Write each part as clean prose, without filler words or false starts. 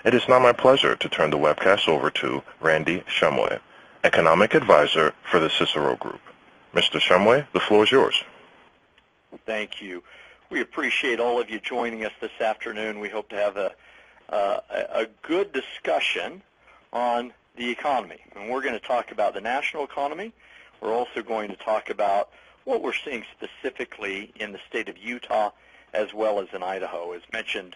It is now my pleasure to turn the webcast over to Randy Shumway, Economic Advisor for the Cicero Group. Mr. Shumway, the floor is yours. Thank you. We appreciate all of you joining us this afternoon. We hope to have a good discussion on the economy. And we're going to talk about the national economy. We're also going to talk about what we're seeing specifically in the state of Utah as well as in Idaho. As mentioned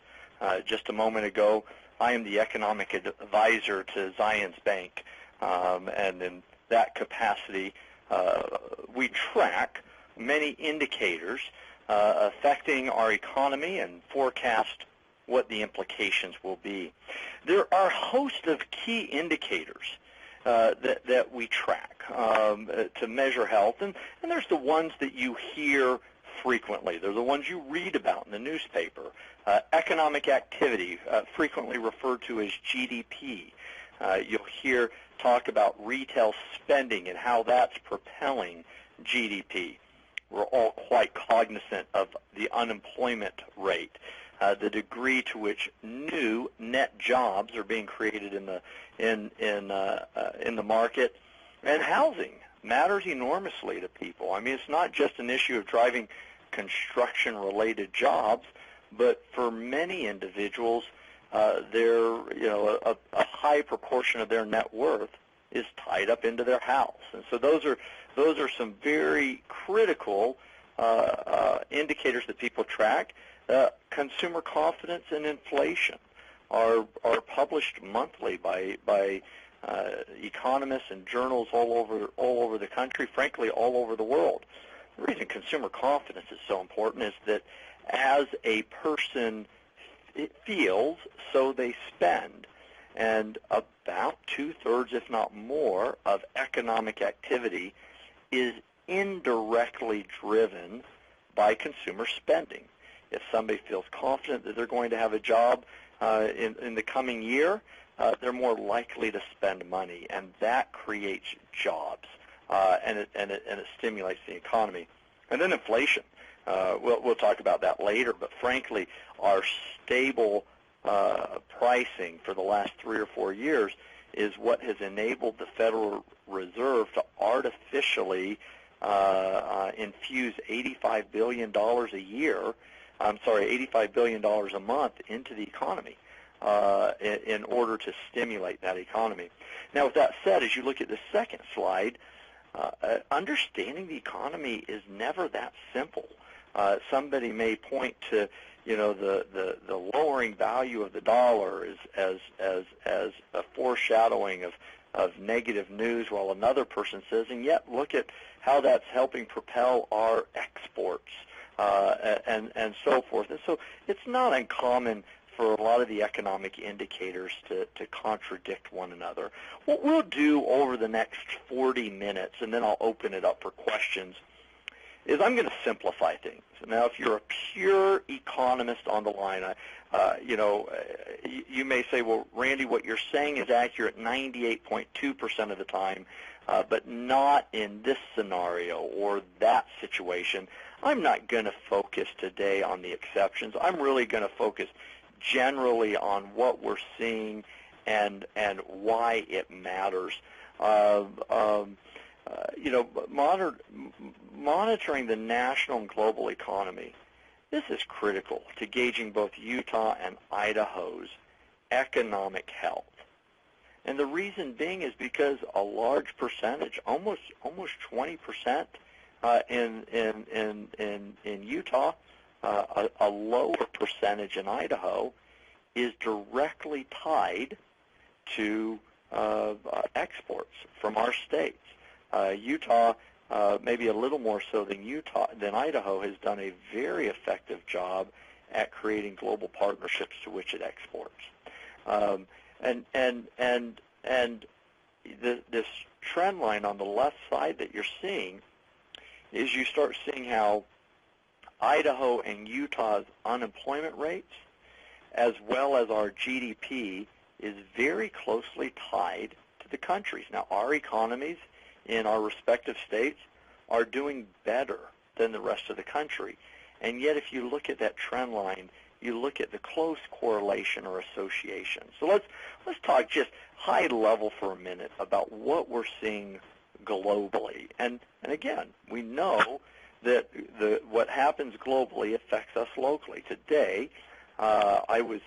just a moment ago, I am the economic advisor to Zions Bank, and in that capacity, we track many indicators affecting our economy and forecast what the implications will be. There are a host of key indicators that we track to measure health, and there's the ones that you hear frequently. They're the ones you read about in the newspaper. Economic activity, frequently referred to as GDP. You'll hear talk about retail spending and how that's propelling GDP. We're all quite cognizant of the unemployment rate, the degree to which new net jobs are being created in the market, and housing matters enormously to people. I mean, it's not just an issue of driving construction-related jobs, but for many individuals, a high proportion of their net worth is tied up into their house, and so those are some very critical indicators that people track. Consumer confidence and inflation are published monthly by economists and journals all over the country, frankly, all over the world. The reason consumer confidence is so important is that as a person feels, so they spend. And about two-thirds, if not more, of economic activity is indirectly driven by consumer spending. If somebody feels confident that they're going to have a job in the coming year, they're more likely to spend money, and that creates jobs, and it stimulates the economy. And then inflation. We'll talk about that later, but frankly, our stable pricing for the last 3 or 4 years is what has enabled the Federal Reserve to artificially infuse $85 billion a year, $85 billion a month into the economy in order to stimulate that economy. Now, with that said, as you look at the second slide, understanding the economy is never that simple. Somebody may point to, the lowering value of the dollar as a foreshadowing of negative news, while another person says, and yet look at how that's helping propel our exports and so forth. And so it's not uncommon for a lot of the economic indicators to contradict one another. What we'll do over the next 40 minutes, and then I'll open it up for questions, is I'm going to simplify things. Now, if you're a pure economist on the line, you may say, well, Randy, what you're saying is accurate 98.2% of the time, but not in this scenario or that situation. I'm not going to focus today on the exceptions. I'm really going to focus generally on what we're seeing and why it matters. Monitoring the national and global economy, this is critical to gauging both Utah and Idaho's economic health. And the reason being is because a large percentage, almost 20% in Utah, a lower percentage in Idaho, is directly tied to exports from our states. Utah, maybe a little more so than Idaho, has done a very effective job at creating global partnerships to which it exports. This trend line on the left side that you're seeing is you start seeing how Idaho and Utah's unemployment rates, as well as our GDP, is very closely tied to the countries. Now, our economies in our respective states are doing better than the rest of the country. And yet, if you look at that trend line, you look at the close correlation or association. So let's talk just high level for a minute about what we're seeing globally. And again, we know that what happens globally affects us locally. Today, I was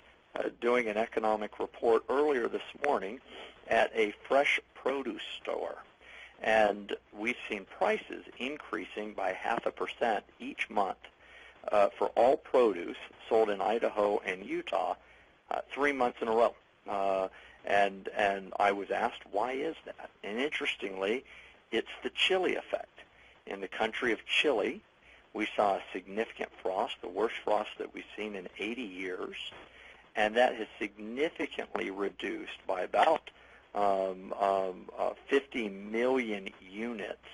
doing an economic report earlier this morning at a fresh produce store, and we've seen prices increasing by 0.5% each month for all produce sold in Idaho and Utah 3 months in a row. And I was asked, why is that? And interestingly, it's the chili effect. In the country of Chile, we saw a significant frost, the worst frost that we've seen in 80 years, and that has significantly reduced by about 50 million units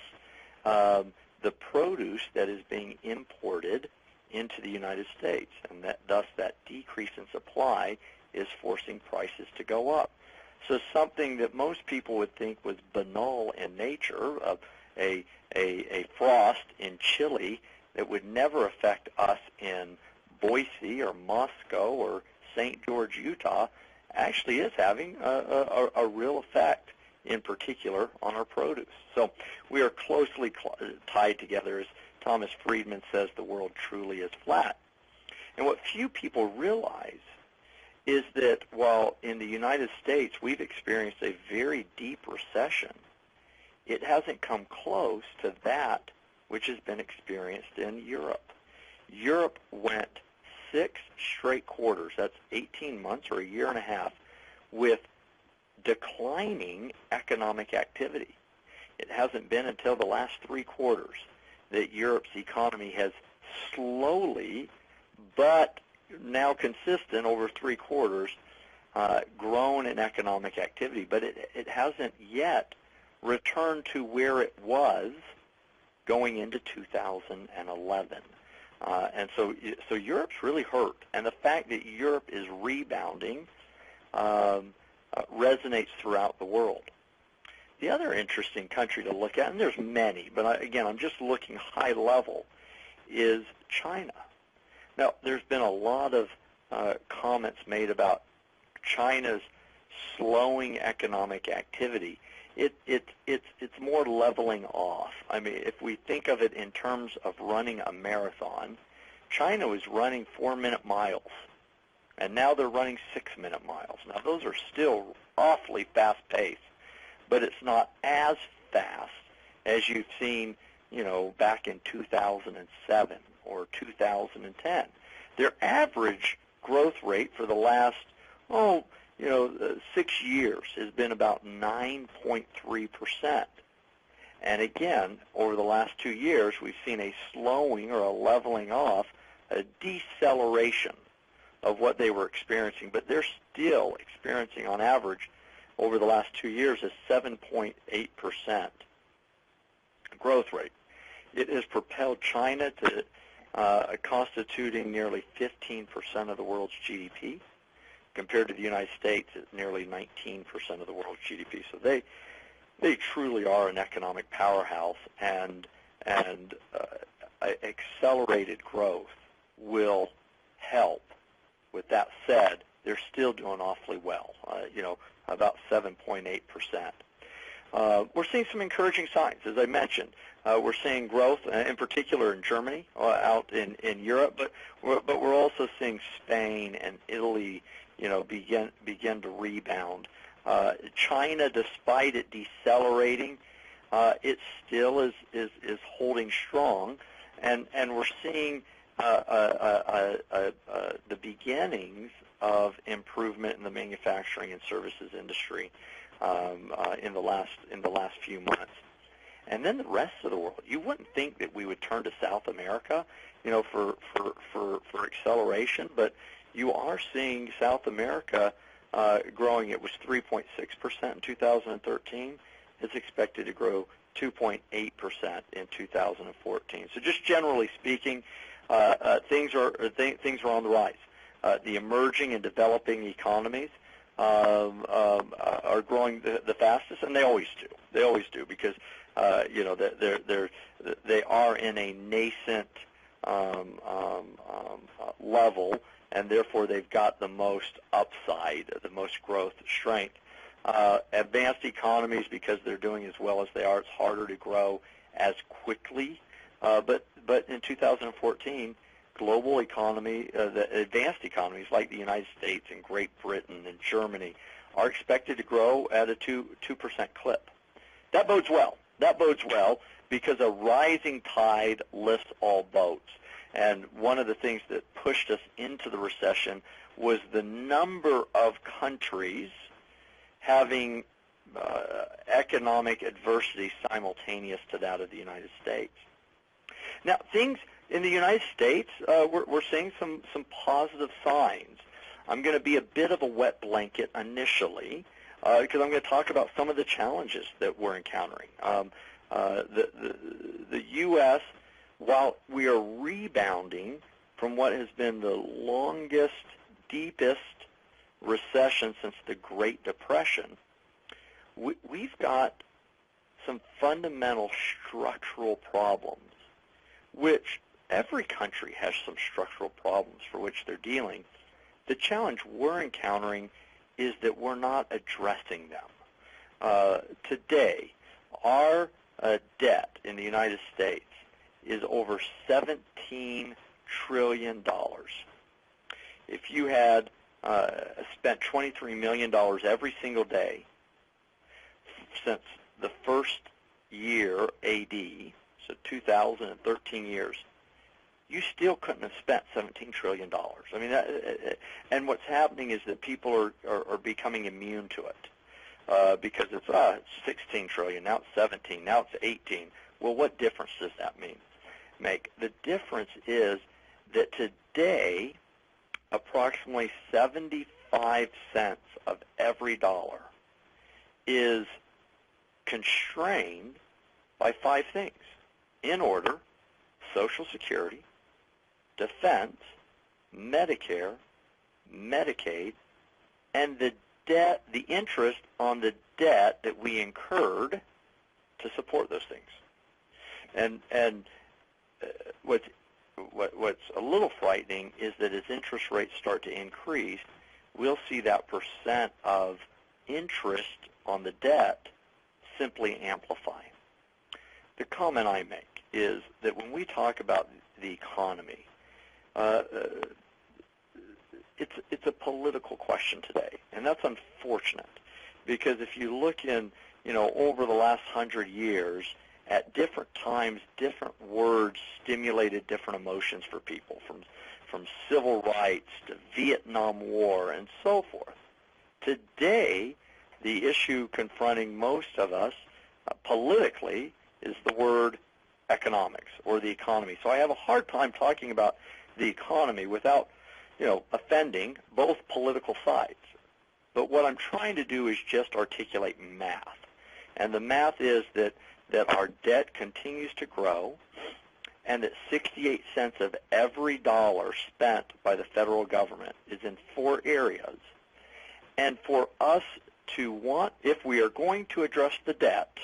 the produce that is being imported into the United States, and thus that decrease in supply is forcing prices to go up. So something that most people would think was banal in nature, of a frost in Chile that would never affect us in Boise or Moscow or St. George, Utah, actually is having a real effect, in particular, on our produce. So we are closely tied together. As Thomas Friedman says, the world truly is flat. And what few people realize is that while in the United States we've experienced a very deep recession, it hasn't come close to that which has been experienced in Europe. Europe went 6 straight quarters, that's 18 months or a year and a half, with declining economic activity. It hasn't been until the last 3 quarters that Europe's economy has slowly, but now consistent over 3 quarters, grown in economic activity. But it hasn't yet returned to where it was going into 2011. And so Europe's really hurt. And the fact that Europe is rebounding resonates throughout the world. The other interesting country to look at, and there's many, but again, I'm just looking high level, is China. Now, there's been a lot of comments made about China's slowing economic activity. It's more leveling off. I mean, if we think of it in terms of running a marathon, China was running 4-minute miles, and now they're running 6-minute miles. Now, those are still awfully fast-paced, but it's not as fast as you've seen, back in 2007 or 2010. Their average growth rate for the last, 6 years has been about 9.3%. And again, over the last 2 years, we've seen a slowing or a leveling off, a deceleration of what they were experiencing. But they're still experiencing, on average, over the last 2 years, a 7.8% growth rate. It has propelled China to constituting nearly 15% of the world's GDP, compared to the United States at nearly 19% of the world's GDP. So they truly are an economic powerhouse, and accelerated growth will help. With that said, they're still doing awfully well, about 7.8%. We're seeing some encouraging signs, as I mentioned. We're seeing growth, in particular in Germany, out in Europe, but we're also seeing Spain and Italy, begin to rebound. China, despite it decelerating, it still is holding strong, and we're seeing the beginnings of improvement in the manufacturing and services industry in the last few months. And then the rest of the world, you wouldn't think that we would turn to South America, for acceleration, but you are seeing South America growing. It was 3.6% in 2013. It's expected to grow 2.8% in 2014. So just generally speaking, things are on the rise. The emerging and developing economies are growing the fastest, and they always do. They always do, because they are in a nascent level and therefore they've got the most upside, the most growth strength. Advanced economies, because they're doing as well as they are, it's harder to grow as quickly. But in 2014, global economy, the advanced economies like the United States and Great Britain and Germany are expected to grow at a 2% clip. That bodes well. That bodes well because a rising tide lifts all boats. And one of the things that pushed us into the recession was the number of countries having economic adversity simultaneous to that of the United States. Now, things in the United States, we're seeing some positive signs. I'm going to be a bit of a wet blanket initially because I'm going to talk about some of the challenges that we're encountering. The U.S., while we are rebounding from what has been the longest, deepest recession since the Great Depression, we've got some fundamental structural problems, which every country has some structural problems for which they're dealing. The challenge we're encountering is that we're not addressing them. Today, our debt in the United States is over $17 trillion. If you had spent $23 million every single day since the first year AD, so 2013 years, you still couldn't have spent $17 trillion. I mean, and what's happening is that people are becoming immune to it because it's 16 trillion, now it's 17, now it's 18. Well, what difference does that make? The difference is that today, approximately 75 cents of every dollar is constrained by 5 things. In order: Social Security, defense, Medicare, Medicaid, and the debt, the interest on the debt that we incurred to support those things. And what's a little frightening is that as interest rates start to increase, we'll see that percent of interest on the debt simply amplify. The comment I make is that when we talk about the economy, it's a political question today, and that's unfortunate because if you look in, over the last 100 years, at different times, different words stimulated different emotions for people, from civil rights to Vietnam War and so forth. Today, the issue confronting most of us politically is the word economics or the economy. So I have a hard time talking about the economy without, offending both political sides. But what I'm trying to do is just articulate math. And the math is that our debt continues to grow and that 68 cents of every dollar spent by the federal government is in 4 areas. And for us to if we are going to address the debt,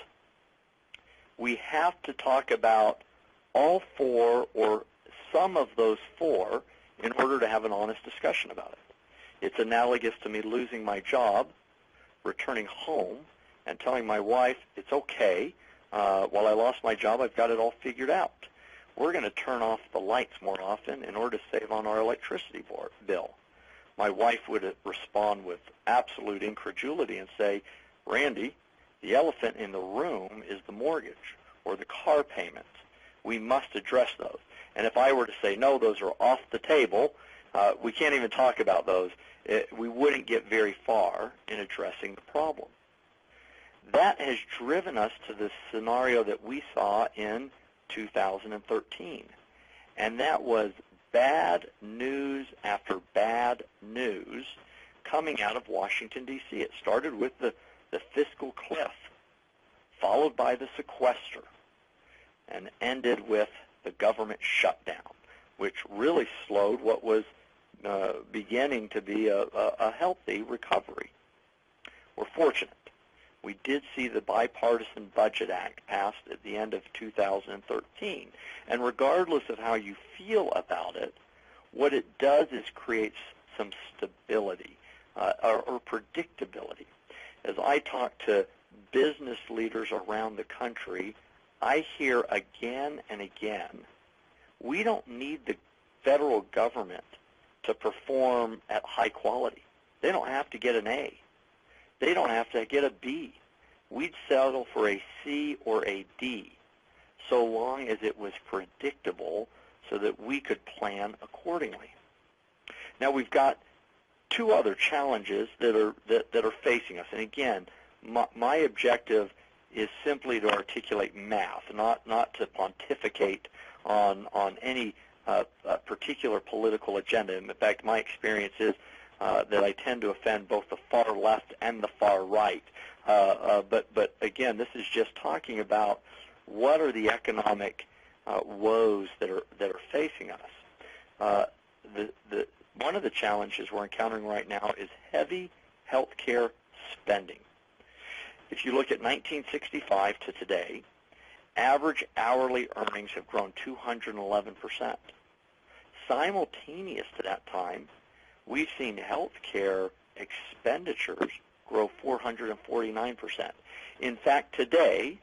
we have to talk about all 4 or some of those 4 in order to have an honest discussion about it. It's analogous to me losing my job, returning home, and telling my wife it's okay. While I lost my job, I've got it all figured out. We're going to turn off the lights more often in order to save on our electricity bill. My wife would respond with absolute incredulity and say, Randy, the elephant in the room is the mortgage or the car payments. We must address those. And if I were to say, no, those are off the table, we can't even talk about those, we wouldn't get very far in addressing the problem. That has driven us to the scenario that we saw in 2013, and that was bad news after bad news coming out of Washington, D.C. It started with the fiscal cliff, followed by the sequester, and ended with the government shutdown, which really slowed what was beginning to be a healthy recovery. We're fortunate. We did see the Bipartisan Budget Act passed at the end of 2013. And regardless of how you feel about it, What it does is creates some stability or predictability. As I talk to business leaders around the country, I hear again and again, we don't need the federal government to perform at high quality. They don't have to get an A. They don't have to get a B. We'd settle for a C or a D, so long as it was predictable so that we could plan accordingly. Now we've got two other challenges that are facing us. And again, my objective is simply to articulate math, not to pontificate on any particular political agenda. In fact, my experience is that I tend to offend both the far left and the far right. But again, this is just talking about what are the economic woes that are facing us. One of the challenges we're encountering right now is heavy healthcare spending. If you look at 1965 to today, average hourly earnings have grown 211%. Simultaneous to that time, we've seen healthcare expenditures grow 449%. In fact, today,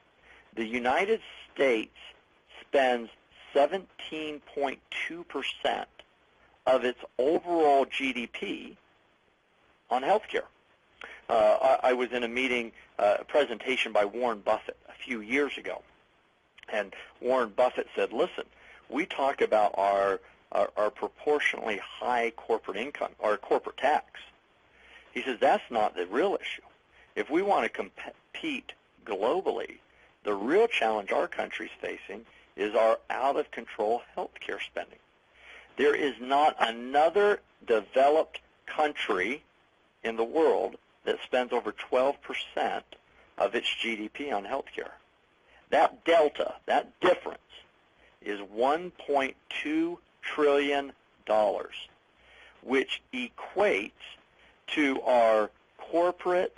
the United States spends 17.2% of its overall GDP on healthcare. I was in a meeting, a presentation by Warren Buffett a few years ago, and Warren Buffett said, listen, we talk about our proportionally high corporate income, or corporate tax. He says that's not the real issue. If we want to compete globally, the real challenge our country's facing is our out-of-control healthcare spending. There is not another developed country in the world that spends over 12% of its GDP on healthcare. That delta, that difference, is $1.2 trillion, which equates to our corporate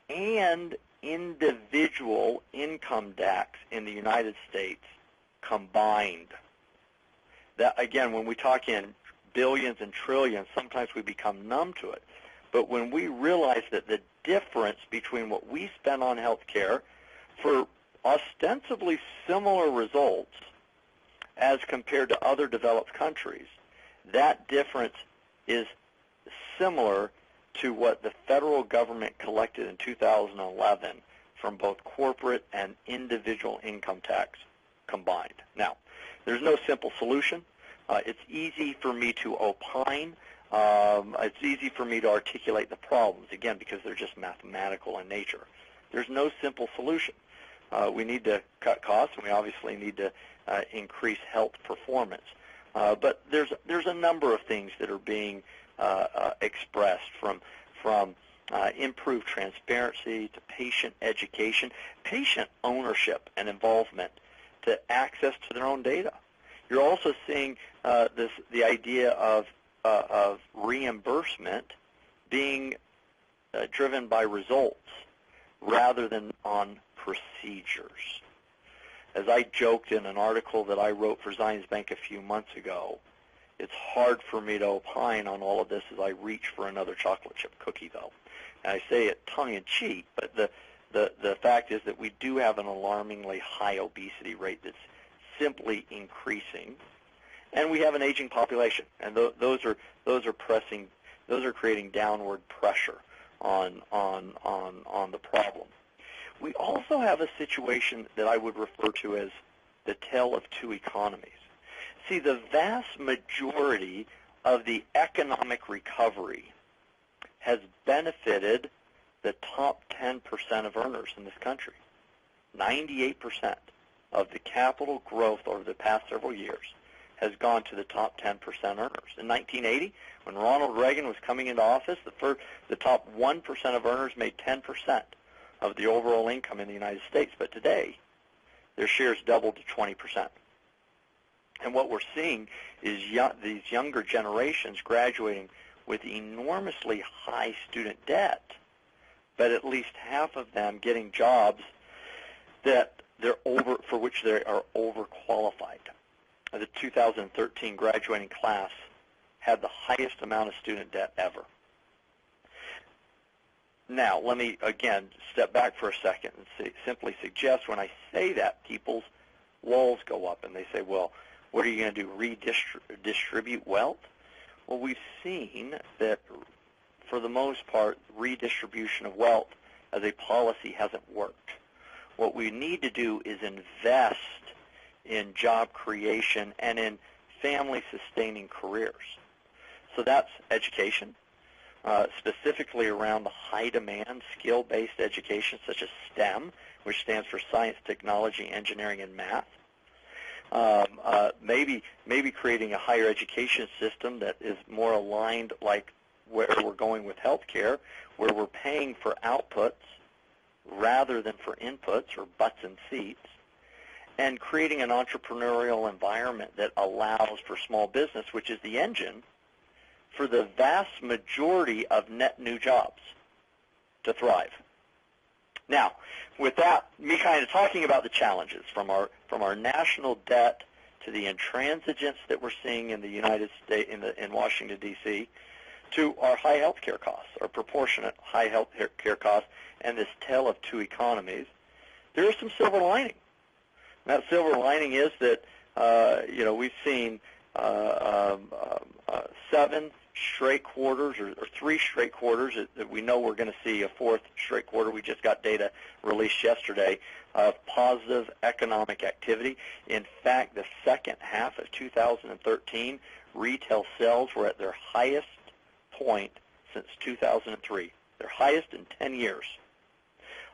and individual income tax in the United States combined. That, again, when we talk in billions and trillions, sometimes we become numb to it. But when we realize that the difference between what we spend on health care for ostensibly similar results as compared to other developed countries, that difference is similar to what the federal government collected in 2011 from both corporate and individual income tax combined. Now, there's no simple solution. It's easy for me to opine. It's easy for me to articulate the problems, again, because they're just mathematical in nature. There's no simple solution. We need to cut costs, and we obviously need to increase health performance. But there's a number of things that are being expressed, from improved transparency to patient education, patient ownership and involvement, to access to their own data. You're also seeing the idea of reimbursement being driven by results rather than on procedures. As I joked in an article that I wrote for Zions Bank a few months ago, it's hard for me to opine on all of this as I reach for another chocolate chip cookie, though. And I say it tongue-in-cheek, but the fact is that we do have an alarmingly high obesity rate that's simply increasing, and we have an aging population, and those are creating downward pressure on the problem. We also have a situation that I would refer to as the tale of two economies. See, the vast majority of the economic recovery has benefited the top 10% of earners in this country. 98% of the capital growth over the past several years has gone to the top 10% earners. In 1980, when Ronald Reagan was coming into office, the top 1% of earners made 10% of the overall income in the United States. But today, their shares doubled to 20%. And what we're seeing is these younger generations graduating with enormously high student debt, but at least half of them getting jobs that for which they are overqualified. The 2013 graduating class had the highest amount of student debt ever. Now, let me, again, step back for a second and simply suggest when I say that, people's walls go up and they say, well, what are you going to do, redistribute wealth? Well, we've seen that, for the most part, redistribution of wealth as a policy hasn't worked. What we need to do is invest in job creation and in family-sustaining careers. So that's education, specifically around the high-demand, skill-based education such as STEM, which stands for science, technology, engineering, and math. Maybe creating a higher education system that is more aligned like where we're going with healthcare, where we're paying for outputs rather than for inputs or butts and seats, and creating an entrepreneurial environment that allows for small business, which is the engine for the vast majority of net new jobs to thrive. Now, with that, me kind of talking about the challenges from our national debt to the intransigence that we're seeing in the United States, in Washington, D.C., to our high health care costs, our proportionate high health care costs, and this tale of two economies, there is some silver lining. And that silver lining is that, we've seen 7 straight quarters or 3 straight quarters that we know we're going to see a 4th straight quarter. We just got data released yesterday of positive economic activity. In fact, the second half of 2013, retail sales were at their highest point since 2003, their highest in 10 years.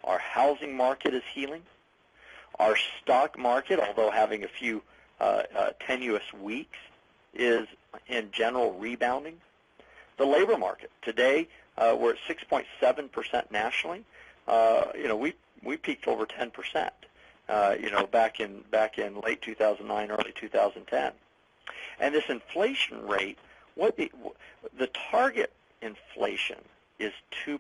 Our housing market is healing. Our stock market, although having a few tenuous weeks, is in general rebounding. The labor market today, we're at 6.7% nationally. We peaked over 10%. Back in late 2009, early 2010, and this inflation rate, the target inflation is 2%.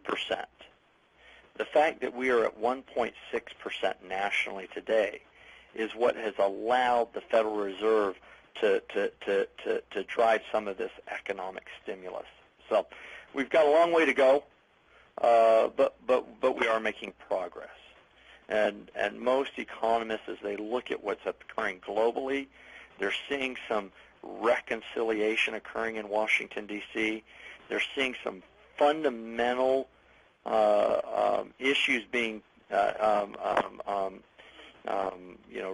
The fact that we are at 1.6% nationally today is what has allowed the Federal Reserve to drive some of this economic stimulus. So we've got a long way to go, but we are making progress. And most economists, as they look at what's occurring globally, they're seeing some reconciliation occurring in Washington, D.C. They're seeing some fundamental issues being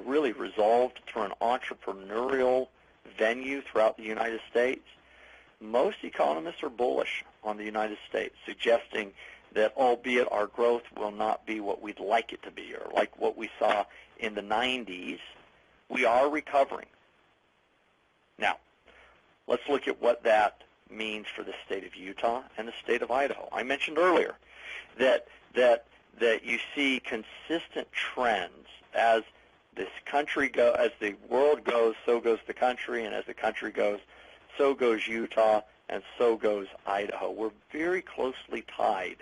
really resolved through an entrepreneurial venue throughout the United States. Most economists are bullish on the United States, suggesting that albeit our growth will not be what we'd like it to be, or like what we saw in the 90s, we are recovering. Now, let's look at what that means for the state of Utah and the state of Idaho. I mentioned earlier that you see consistent trends as this country as the world goes, so goes the country, and as the country goes, so goes Utah, and so goes Idaho. We're very closely tied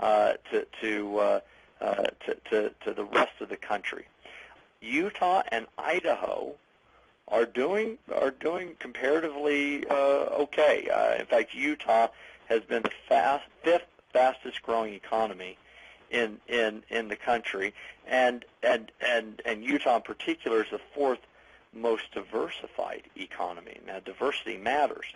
to the rest of the country. Utah and Idaho are doing comparatively okay. In fact, Utah has been the 5th fastest growing economy in the country, and Utah in particular is the 4th most diversified economy. Now, diversity matters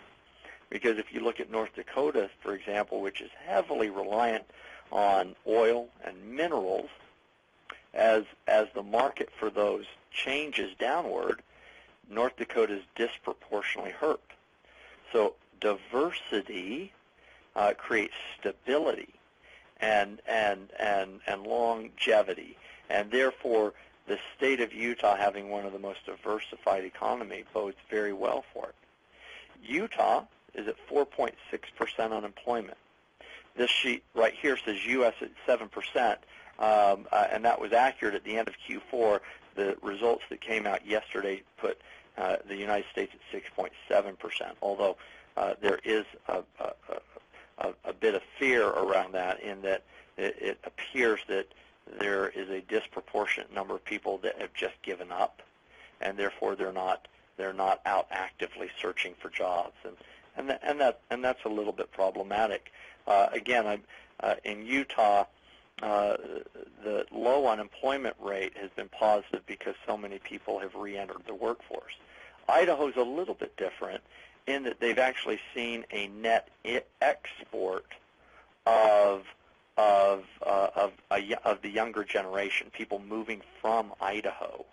because if you look at North Dakota, for example, which is heavily reliant on oil and minerals, as the market for those changes downward, North Dakota is disproportionately hurt. So diversity creates stability and longevity, and therefore the state of Utah having one of the most diversified economy bodes very well for it. Utah is at 4.6% unemployment. This sheet right here says U.S. at 7%, and that was accurate at the end of Q4. The results that came out yesterday put the United States at 6.7%, although there is a bit of fear around that in that it appears that there is a disproportionate number of people that have just given up, and therefore they're not out actively searching for jobs, and that's a little bit problematic. Again, in Utah, the low unemployment rate has been positive because so many people have re-entered the workforce. Idaho's a little bit different in that they've actually seen a net export of the younger generation, people moving from Idaho,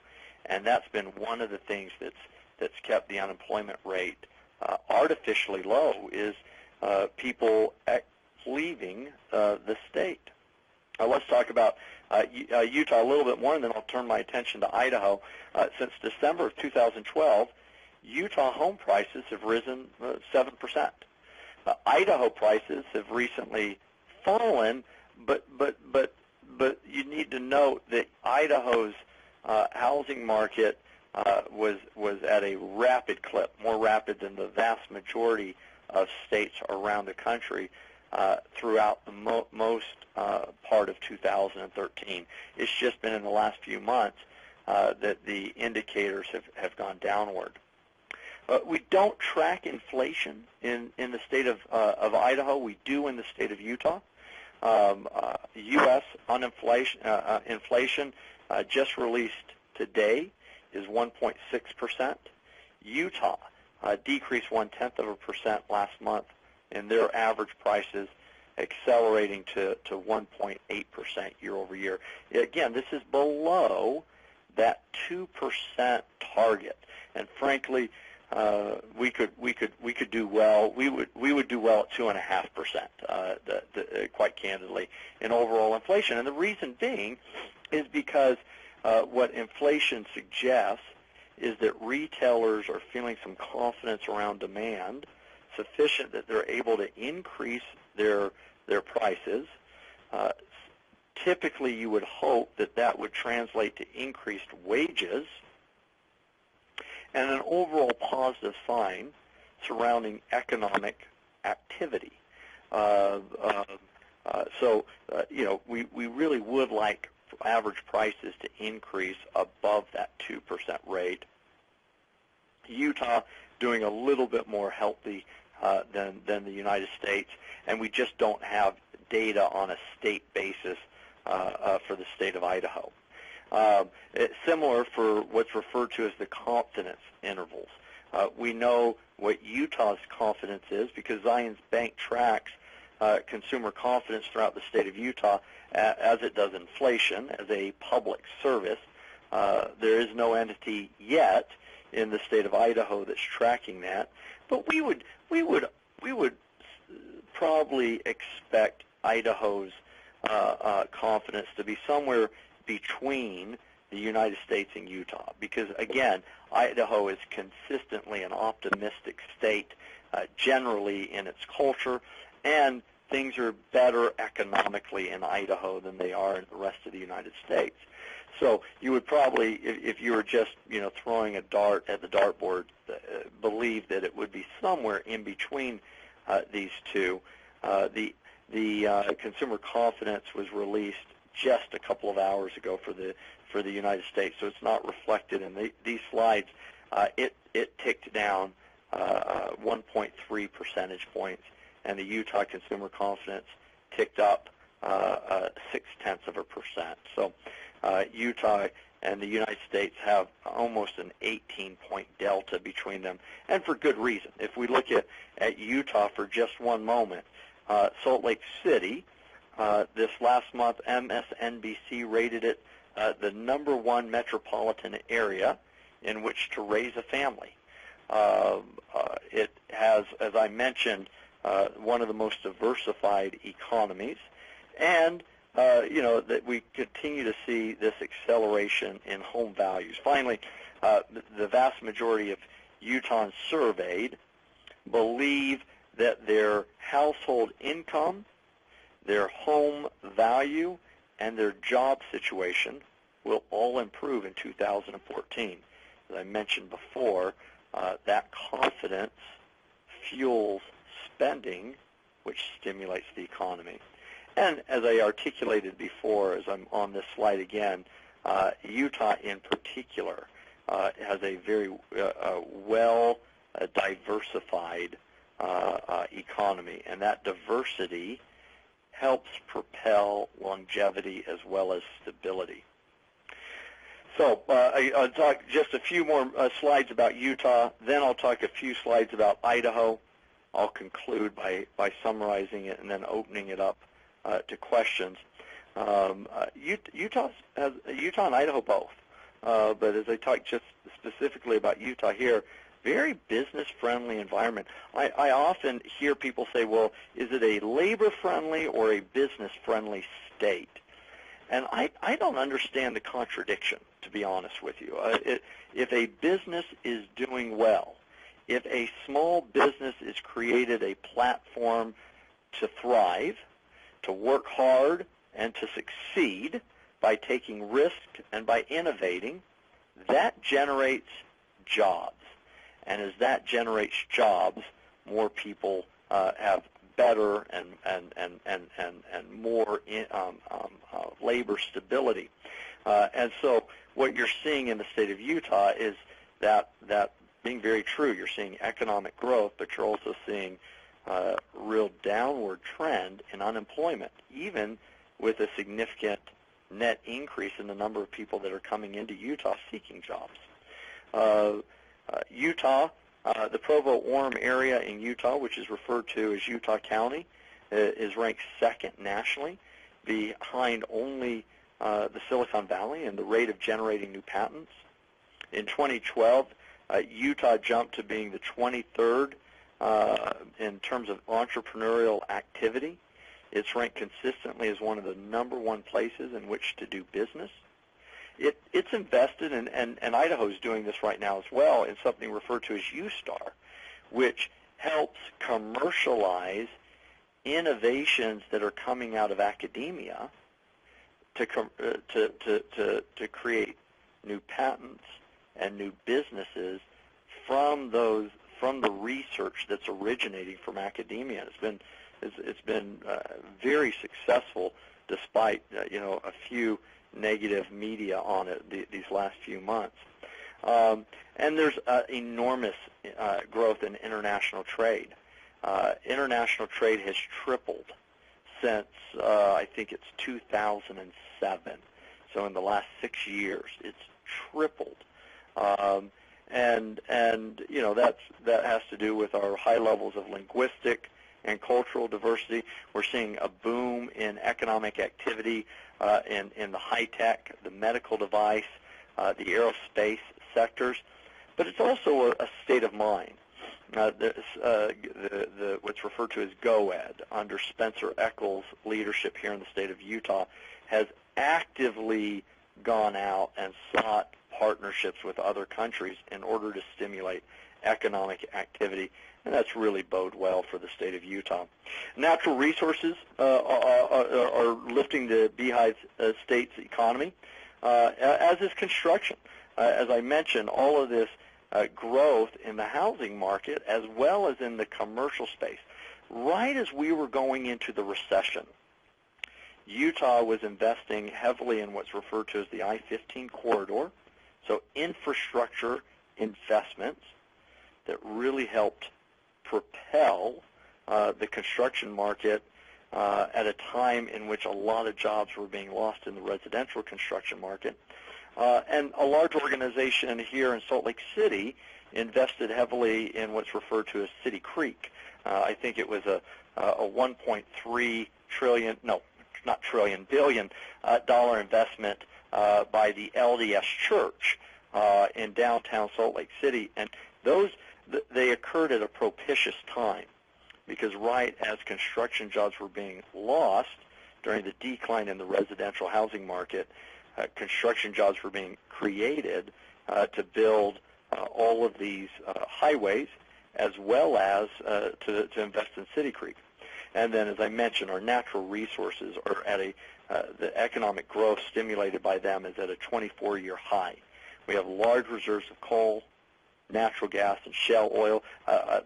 and that's been one of the things that's kept the unemployment rate artificially low, is people leaving the state. Let's talk about Utah a little bit more, and then I'll turn my attention to Idaho. Since December of 2012, Utah home prices have risen 7%. Idaho prices have recently fallen, but you need to note that Idaho's housing market was at a rapid clip, more rapid than the vast majority of states around the country throughout the most part of 2013. It's just been in the last few months that the indicators have gone downward. We don't track inflation in the state of Idaho. We do in the state of Utah. U.S. inflation just released today is 1.6%. Utah decreased 0.1% last month, and their average prices accelerating to 1.8% year over year. Again, this is below that 2% target, and frankly, we could do well. We would do well at 2.5%, quite candidly, in overall inflation. And the reason being is because what inflation suggests is that retailers are feeling some confidence around demand, sufficient that they're able to increase their prices. Typically, you would hope that would translate to increased wages and an overall positive sign surrounding economic activity. We really would like average prices to increase above that 2% rate. Utah doing a little bit more healthy than the United States, and we just don't have data on a state basis for the state of Idaho. It's similar for what's referred to as the confidence intervals. We know what Utah's confidence is because Zions Bank tracks consumer confidence throughout the state of Utah as it does inflation as a public service. There is no entity yet in the state of Idaho that's tracking that, but we would probably expect Idaho's confidence to be somewhere between the United States and Utah, because again, Idaho is consistently an optimistic state generally in its culture, and things are better economically in Idaho than they are in the rest of the United States. So you would probably, if you were just throwing a dart at the dartboard, believe that it would be somewhere in between these two. The consumer confidence was released just a couple of hours ago for the United States, so it's not reflected in these slides. It ticked down 1.3 percentage points, and the Utah consumer confidence ticked up 0.6%. So Utah and the United States have almost an 18-point delta between them, and for good reason. If we look at Utah for just one moment, Salt Lake City, this last month, MSNBC rated it the #1 metropolitan area in which to raise a family. It has, as I mentioned, one of the most diversified economies, and that we continue to see this acceleration in home values. Finally, the vast majority of Utahns surveyed believe that their household income, their home value, and their job situation will all improve in 2014. As I mentioned before, that confidence fuels spending, which stimulates the economy. And as I articulated before, as I'm on this slide again, Utah in particular has a very well diversified economy, and that diversity helps propel longevity as well as stability. So I'll talk just a few more slides about Utah, then I'll talk a few slides about Idaho. I'll conclude by summarizing it and then opening it up to questions. Utah and Idaho both, but as I talk just specifically about Utah here, very business-friendly environment. I often hear people say, well, is it a labor-friendly or a business-friendly state? And I don't understand the contradiction, to be honest with you. If a business is doing well, if a small business is created a platform to thrive, to work hard, and to succeed by taking risk and by innovating, that generates jobs. And as that generates jobs, more people have better and more labor stability. And so what you're seeing in the state of Utah is that being very true. You're seeing economic growth, but you're also seeing real downward trend in unemployment, even with a significant net increase in the number of people that are coming into Utah seeking jobs. Utah, the Provo-Orem area in Utah, which is referred to as Utah County, is ranked second nationally, behind only the Silicon Valley in the rate of generating new patents. In 2012, Utah jumped to being the 23rd in terms of entrepreneurial activity. It's ranked consistently as one of the #1 places in which to do business. It's invested in, and Idaho's doing this right now as well, in something referred to as USTAR, which helps commercialize innovations that are coming out of academia to create new patents and new businesses from the research that's originating from academia. It's been very successful, despite a few negative media on it these last few months. And there's enormous growth in international trade. International trade has tripled since I think it's 2007. So in the last 6 years, it's tripled. And that has to do with our high levels of linguistic and cultural diversity. We're seeing a boom in economic activity in the high-tech, the medical device, the aerospace sectors. But it's also a state of mind. What's referred to as GOED, under Spencer Eccles' leadership here in the state of Utah, has actively gone out and sought partnerships with other countries in order to stimulate economic activity, and that's really bode well for the state of Utah. Natural resources are lifting the Beehive state's economy, as is construction. As I mentioned, all of this growth in the housing market as well as in the commercial space. Right as we were going into the recession, Utah was investing heavily in what's referred to as the I-15 corridor, so infrastructure investments that really helped propel the construction market at a time in which a lot of jobs were being lost in the residential construction market. And a large organization here in Salt Lake City invested heavily in what's referred to as City Creek. I think it was a $1.3 trillion, no, not trillion, billion dollar investment by the LDS Church in downtown Salt Lake City. And they occurred at a propitious time, because right as construction jobs were being lost during the decline in the residential housing market, construction jobs were being created to build all of these highways, as well as to invest in City Creek. And then, as I mentioned, our natural resources are at the economic growth stimulated by them is at a 24-year high. We have large reserves of coal, natural gas, and shale oil.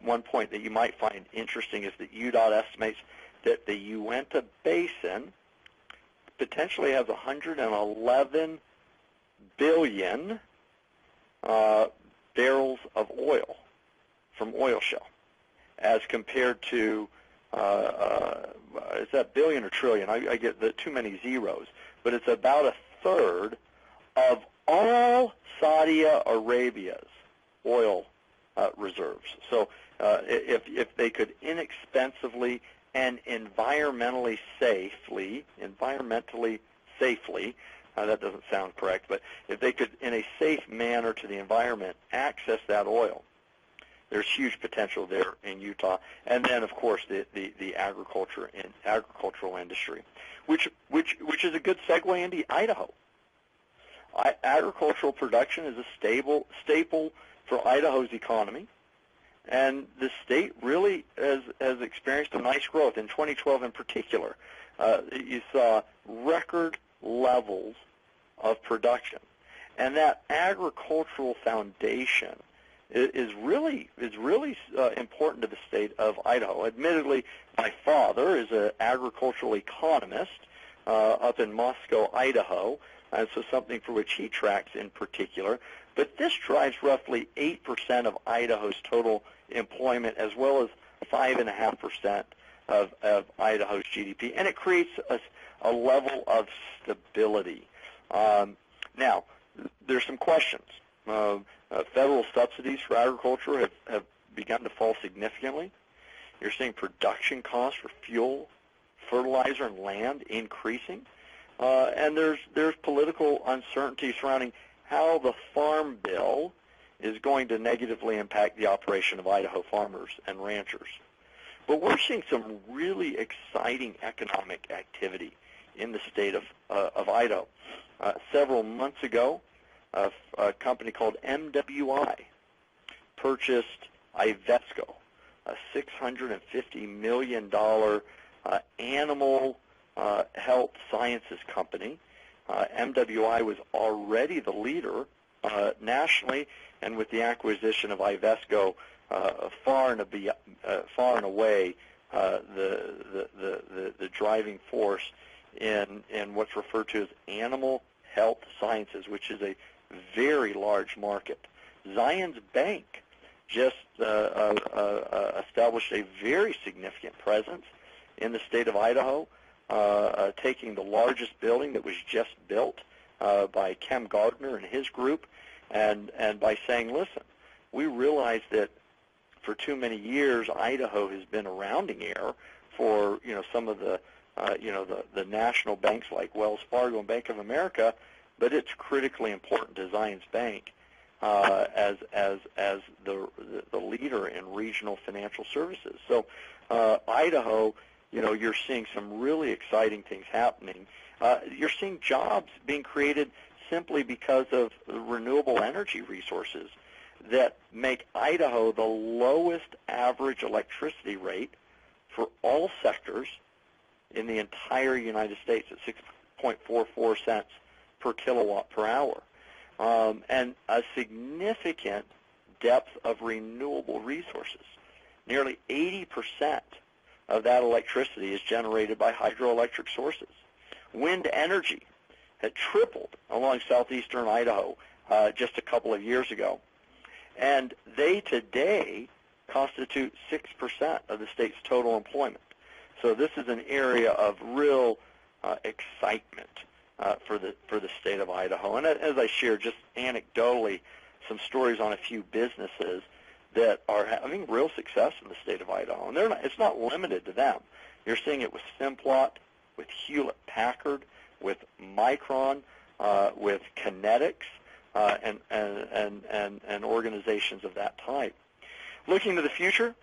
One point that you might find interesting is that UDOT estimates that the Uinta Basin potentially has 111 billion barrels of oil from oil shale. as compared to, is that billion or trillion? I get too many zeros, but it's about a third of all Saudi Arabia's oil reserves. So if they could inexpensively and environmentally safely, that doesn't sound correct, but if they could, in a safe manner to the environment, access that oil, there's huge potential there in Utah. And then, of course, the agricultural industry, which is a good segue into Idaho. Agricultural production is a staple for Idaho's economy, and the state really has experienced a nice growth. In 2012 in particular, you saw record levels of production, and that agricultural foundation is really important to the state of Idaho. Admittedly, my father is an agricultural economist up in Moscow, Idaho, and so something for which he tracks in particular. But this drives roughly 8% of Idaho's total employment, as well as 5.5% of Idaho's GDP, and it creates a level of stability. Now, there's some questions. Federal subsidies for agriculture have begun to fall significantly. You're seeing production costs for fuel, fertilizer, and land increasing. And there's political uncertainty surrounding how the Farm Bill is going to negatively impact the operation of Idaho farmers and ranchers. But we're seeing some really exciting economic activity in the state of Idaho. Several months ago, a company called MWI purchased Ivesco, a $650 million animal health sciences company. MWI was already the leader nationally, and with the acquisition of Ivesco, far and away the driving force in what's referred to as animal health sciences, which is a very large market. Zions Bank just established a very significant presence in the state of Idaho, taking the largest building that was just built by Kem Gardner and his group, and by saying, listen, we realize that for too many years Idaho has been a rounding error for some of the the national banks like Wells Fargo and Bank of America, but it's critically important to Zions Bank as the leader in regional financial services. So Idaho, you're seeing some really exciting things happening. You're seeing jobs being created simply because of renewable energy resources that make Idaho the lowest average electricity rate for all sectors in the entire United States at 6.44 cents per kilowatt per hour, and a significant depth of renewable resources. Nearly 80% of that electricity is generated by hydroelectric sources. Wind energy had tripled along southeastern Idaho just a couple of years ago, and they today constitute 6% of the state's total employment. So this is an area of real excitement for the state of Idaho. And as I shared just anecdotally some stories on a few businesses that are having real success in the state of Idaho. And it's not limited to them. You're seeing it with Simplot, with Hewlett-Packard, with Micron, with Kinetics, and organizations of that type. Looking to the future,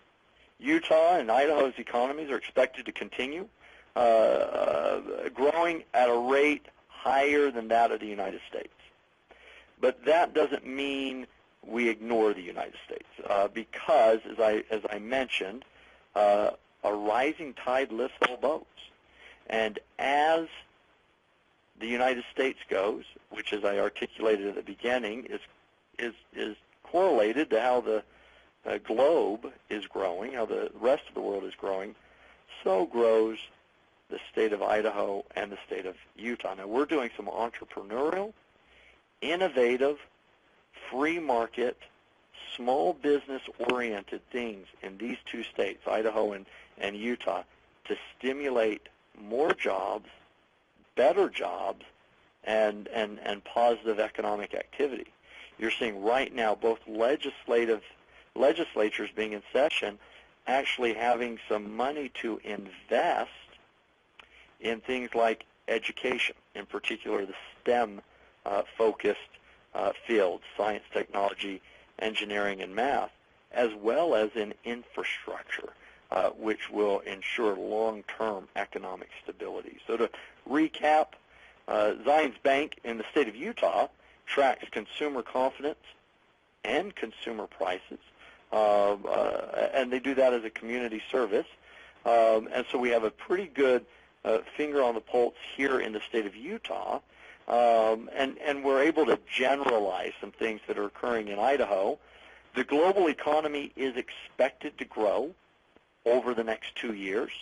Utah and Idaho's economies are expected to continue growing at a rate higher than that of the United States. But that doesn't mean we ignore the United States because, as I mentioned, a rising tide lifts all boats. And as the United States goes, which, as I articulated at the beginning, is correlated to how the globe is growing, how the rest of the world is growing, so grows the state of Idaho and the state of Utah. Now, we're doing some entrepreneurial, innovative, free market small business-oriented things in these two states, Idaho and Utah, to stimulate more jobs, better jobs, and positive economic activity. You're seeing right now both legislatures being in session actually having some money to invest in things like education, in particular the STEM-focused fields, science, technology, engineering, and math, as well as in infrastructure, which will ensure long-term economic stability. So to recap, Zions Bank in the state of Utah tracks consumer confidence and consumer prices, and they do that as a community service. And so we have a pretty good finger on the pulse here in the state of Utah, and we're able to generalize some things that are occurring in Idaho. The global economy is expected to grow over the next 2 years,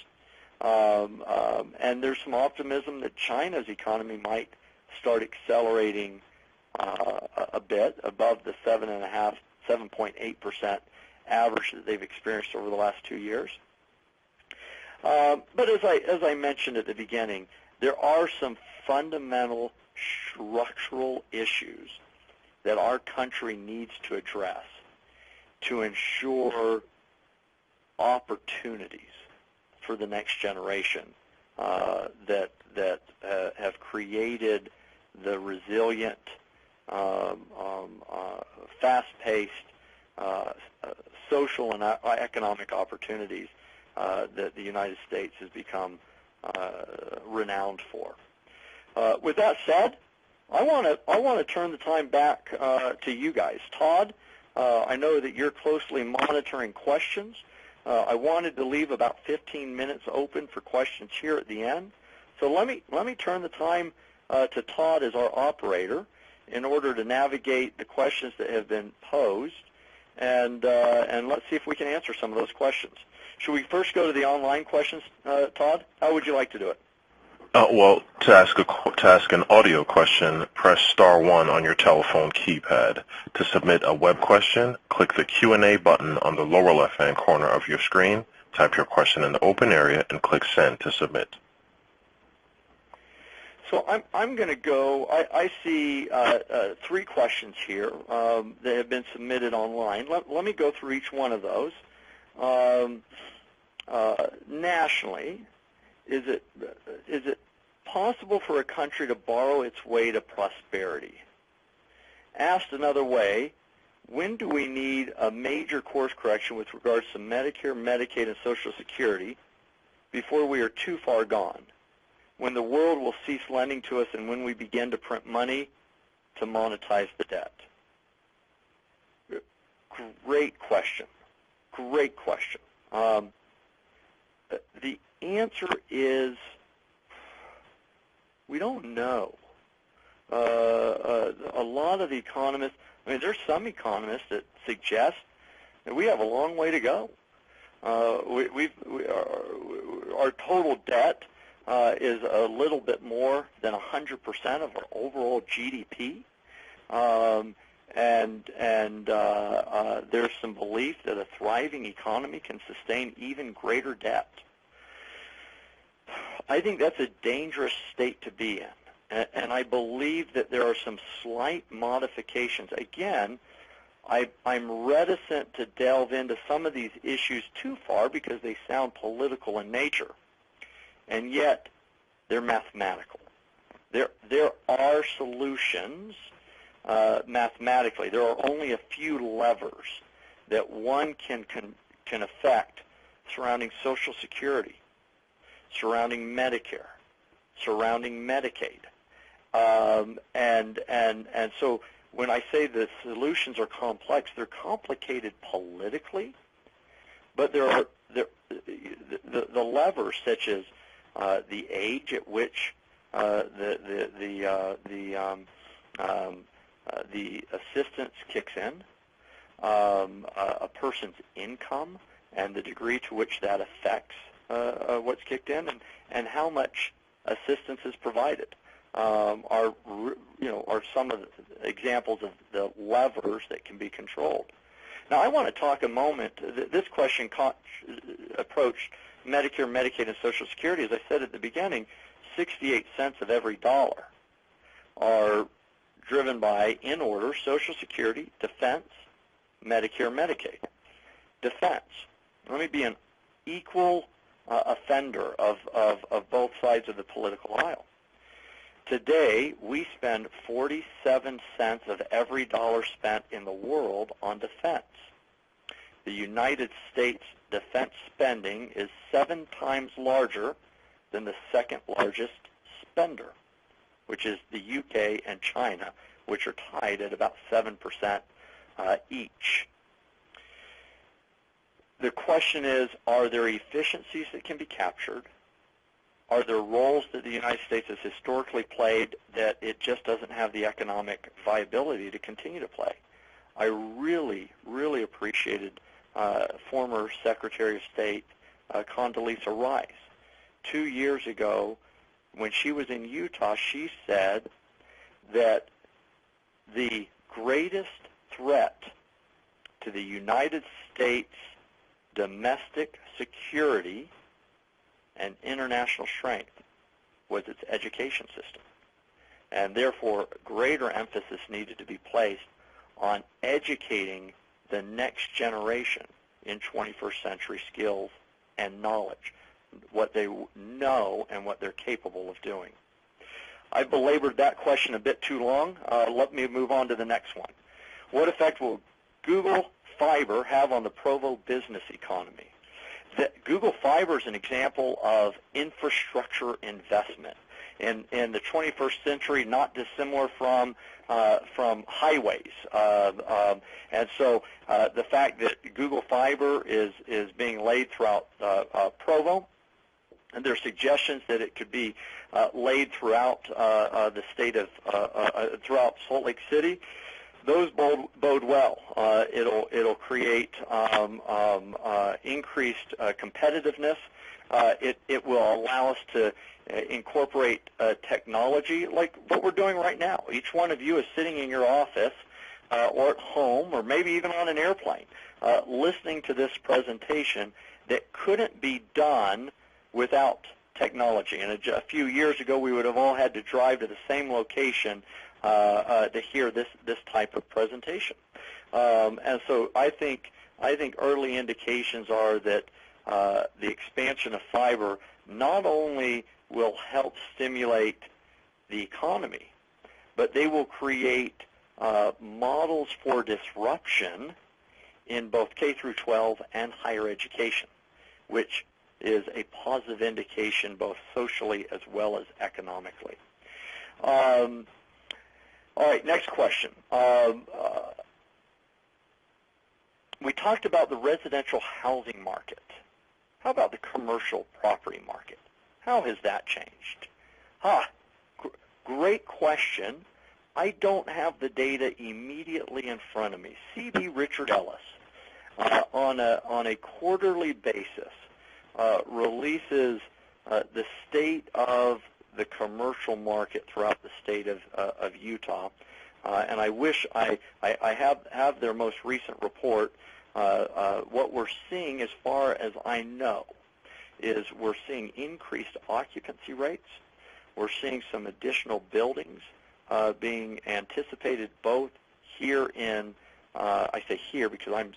and there's some optimism that China's economy might start accelerating a bit above the 7.8% average that they've experienced over the last 2 years. But as I mentioned at the beginning, there are some fundamental structural issues that our country needs to address to ensure opportunities for the next generation that have created the resilient, fast-paced social and economic opportunities that the United States has become renowned for. With that said, I want to turn the time back to you guys. Todd, I know that you're closely monitoring questions. I wanted to leave about 15 minutes open for questions here at the end. So let me turn the time to Todd as our operator in order to navigate the questions that have been posed, and let's see if we can answer some of those questions. Should we first go to the online questions, Todd? How would you like to do it? Well, to ask an audio question, press *1 on your telephone keypad. To submit a web question, click the Q&A button on the lower left-hand corner of your screen, type your question in the open area, and click Send to submit. So I'm going to go. I see 3 questions here that have been submitted online. Let me go through each one of those. Nationally, is it possible for a country to borrow its way to prosperity? Asked another way, when do we need a major course correction with regards to Medicare, Medicaid, and Social Security before we are too far gone? When the world will cease lending to us and when we begin to print money to monetize the debt? Great question. Great question. The answer is we don't know. A lot of the economists, there's some economists that suggest that we have a long way to go. Our total debt is a little bit more than 100% of our overall GDP, and there's some belief that a thriving economy can sustain even greater debt. I think that's a dangerous state to be in, and I believe that there are some slight modifications. Again, I'm reticent to delve into some of these issues too far because they sound political in nature, and yet they're mathematical. There are solutions mathematically. There are only a few levers that one can affect surrounding Social Security, surrounding Medicare, surrounding Medicaid, and so when I say the solutions are complex, they're complicated politically, but there are the levers such as the age at which the assistance kicks in, a person's income, and the degree to which that affects what's kicked in, and how much assistance is provided are some of the examples of the levers that can be controlled. Now, I want to talk a moment. This question approached Medicare, Medicaid, and Social Security. As I said at the beginning, 68 cents of every dollar are driven by, in order, Social Security, defense, Medicare, Medicaid. Defense. Let me be an equal offender of both sides of the political aisle. Today, we spend 47 cents of every dollar spent in the world on defense. The United States defense spending is 7 times larger than the second largest spender, which is the UK and China, which are tied at about 7% each. The question is, are there efficiencies that can be captured? Are there roles that the United States has historically played that it just doesn't have the economic viability to continue to play? I really, really appreciated former Secretary of State Condoleezza Rice. 2 years ago, when she was in Utah, she said that the greatest threat to the United States domestic security and international strength was its education system. And therefore, greater emphasis needed to be placed on educating the next generation in 21st century skills and knowledge, what they know and what they're capable of doing. I belabored that question a bit too long. Let me move on to the next one. What effect will Google Fiber have on the Provo business economy? Google Fiber is an example of infrastructure investment in the 21st century, not dissimilar from highways. And so the fact that Google Fiber is being laid throughout Provo, and there are suggestions that it could be laid throughout the state of throughout Salt Lake City. Those bode well. It'll create increased competitiveness. It will allow us to incorporate technology like what we're doing right now. Each one of you is sitting in your office or at home or maybe even on an airplane listening to this presentation that couldn't be done without technology. And a few years ago, we would have all had to drive to the same location to hear this type of presentation. And so I think early indications are that the expansion of fiber not only will help stimulate the economy, but they will create models for disruption in both K through 12 and higher education, which is a positive indication both socially as well as economically. All right, next question. We talked about the residential housing market. How about the commercial property market? How has that changed? Great question. I don't have the data immediately in front of me. C.B. Richard Ellis, on a quarterly basis, releases the state of the commercial market throughout the state of Utah, and I wish I have their most recent report. What we're seeing, as far as I know, is we're seeing increased occupancy rates. We're seeing some additional buildings being anticipated both here in, I say here because I'm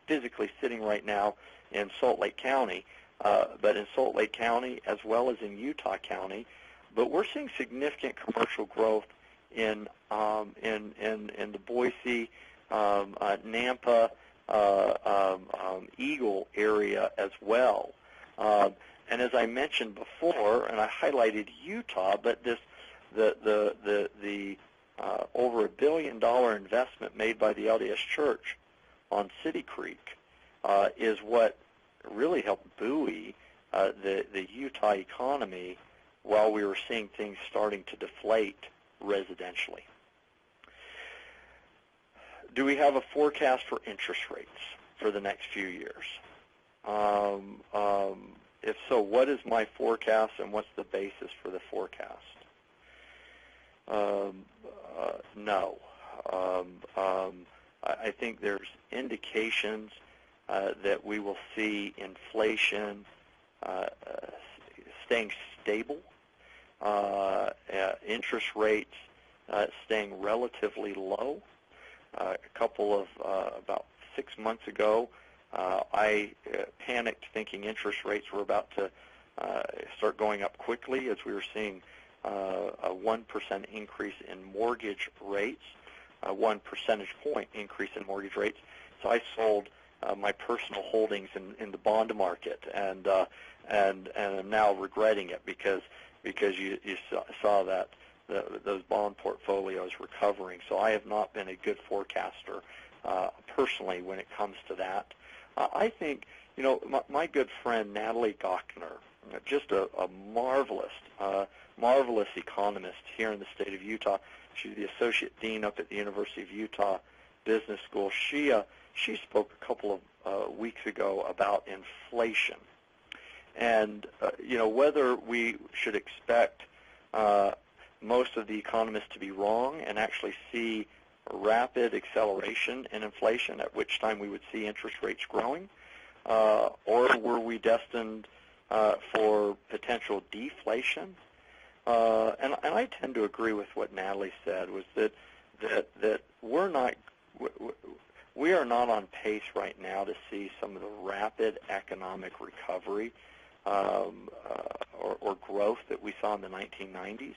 physically sitting right now in Salt Lake County, but in Salt Lake County as well as in Utah County. But we're seeing significant commercial growth in the Boise, Nampa, Eagle area as well. And as I mentioned before, and I highlighted Utah, but the over $1 billion investment made by the LDS Church on City Creek is what really helped buoy the Utah economy while we were seeing things starting to deflate residentially. Do we have a forecast for interest rates for the next few years? If so, what is my forecast and what's the basis for the forecast? No. I think there's indications that we will see inflation staying stable, interest rates staying relatively low. A couple of, about 6 months ago, I panicked thinking interest rates were about to start going up quickly as we were seeing a 1% increase in mortgage rates, a 1 percentage point increase in mortgage rates. So I sold my personal holdings in the bond market, and I'm now regretting it because you saw that those bond portfolios recovering. So I have not been a good forecaster personally when it comes to that. I think, my good friend Natalie Gochner, just a marvelous economist here in the state of Utah. She's the associate dean up at the University of Utah Business School. She spoke a couple of weeks ago about inflation, and whether we should expect most of the economists to be wrong and actually see rapid acceleration in inflation, at which time we would see interest rates growing, or were we destined for potential deflation? And I tend to agree with what Natalie said, was that we are not on pace right now to see some of the rapid economic recovery or growth that we saw in the 1990s.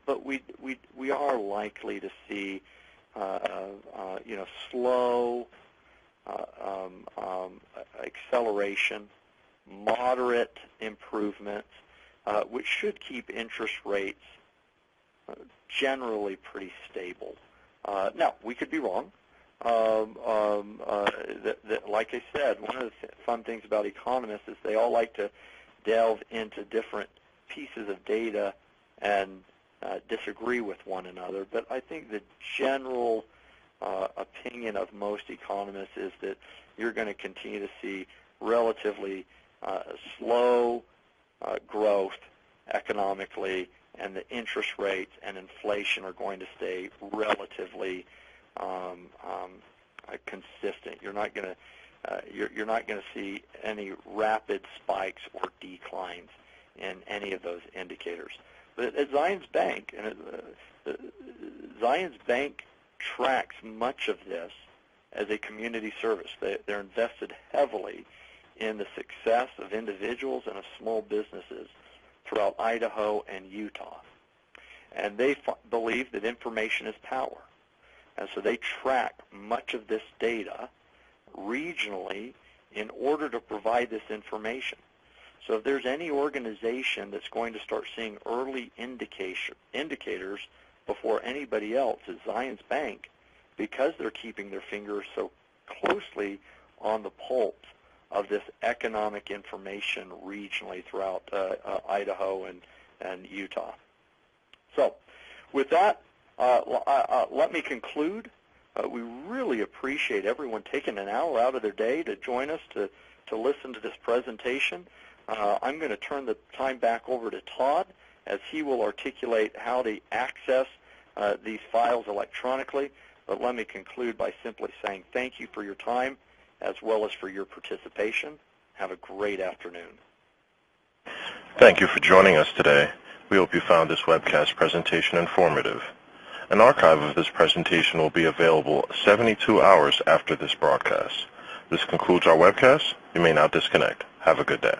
But we are likely to see slow acceleration, moderate improvements, which should keep interest rates generally pretty stable. Now, we could be wrong. Like I said, one of the fun things about economists is they all like to delve into different pieces of data and disagree with one another. But I think the general opinion of most economists is that you're going to continue to see relatively slow growth economically, and the interest rates and inflation are going to stay relatively consistent. You're not going to see any rapid spikes or declines in any of those indicators. But at Zions Bank, Zions Bank tracks much of this as a community service. They're invested heavily in the success of individuals and of small businesses throughout Idaho and Utah. And they believe that information is power. And so they track much of this data regionally in order to provide this information. So if there's any organization that's going to start seeing early indicators before anybody else, is Zions Bank, because they're keeping their fingers so closely on the pulse of this economic information regionally throughout Idaho and Utah. So with that, let me conclude. We really appreciate everyone taking an hour out of their day to join us to listen to this presentation. I'm going to turn the time back over to Todd as he will articulate how to access these files electronically. But let me conclude by simply saying thank you for your time as well as for your participation. Have a great afternoon. Thank you for joining us today. We hope you found this webcast presentation informative. An archive of this presentation will be available 72 hours after this broadcast. This concludes our webcast. You may now disconnect. Have a good day.